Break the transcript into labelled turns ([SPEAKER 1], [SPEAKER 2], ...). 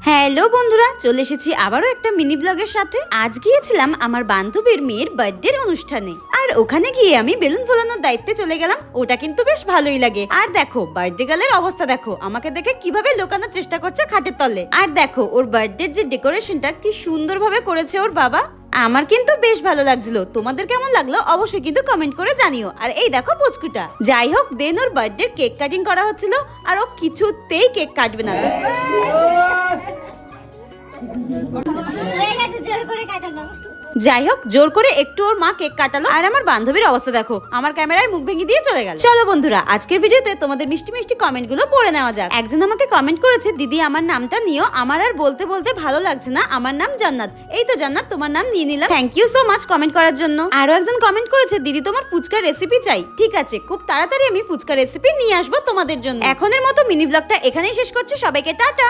[SPEAKER 1] Hello বন্ধুরা, চলে এসেছি আবারও একটা মিনি ব্লগের সাথে। আজ গিয়েছিলাম আমার বান্ধবীর মেয়ের বার্থডের অনুষ্ঠানে, আর ওখানে গিয়ে আমি বেলুন ফোলানোর দায়িত্বে চলে গেলাম। ওটা কিন্তু বেশ ভালোই লাগে। আর দেখো বার্থডে গার্লের অবস্থা দেখো, আমাকে দেখে কিভাবে লুকানোর চেষ্টা করছে খাটের তলে। আর দেখো ওর বার্থডের যে ডেকোরেশনটা কি সুন্দরভাবে করেছে ওর বাবা, আমার কিন্তু বেশ ভালো লাগছিল। তোমাদের কেমন লাগলো অবশ্যই কিন্তু কমেন্ট করে জানিও। আর এই দেখো পুচকুটা, যাই হোক দেন ওর বার্থডে কেক কাটিং করা হচ্ছিল, আর ও কিছুতেই কেক কাটবে না। যাই হোক জোর করে একটু ওর মা কেক কাটালো, আর আমার বান্ধবীর অবস্থা দেখো, আমার ক্যামেরায় মুখ ভেঙে দিয়ে চলে গেল। চলো বন্ধুরা, আজকের ভিডিওতে তোমাদের মিষ্টি মিষ্টি কমেন্ট গুলো পড়ে নেওয়া যাক। একজন আমাকে কমেন্ট করেছে, দিদি আমার নামটা নিও, আমার আর বলতে বলতে ভালো লাগছে না, আমার নাম জান্নাত। এই তো জান্নাত, তোমার নাম নিয়ে নিলাম। Thank you so much comment করার জন্য। আরো একজন কমেন্ট করেছে, দিদি তোমার ফুচকার রেসিপি চাই। ঠিক আছে, খুব তাড়াতাড়ি আমি ফুচকার রেসিপি নিয়ে আসবো তোমাদের জন্য। এখনের মতো মিনি ব্লগটা এখানেই শেষ করছি, সবাইকে টাটা।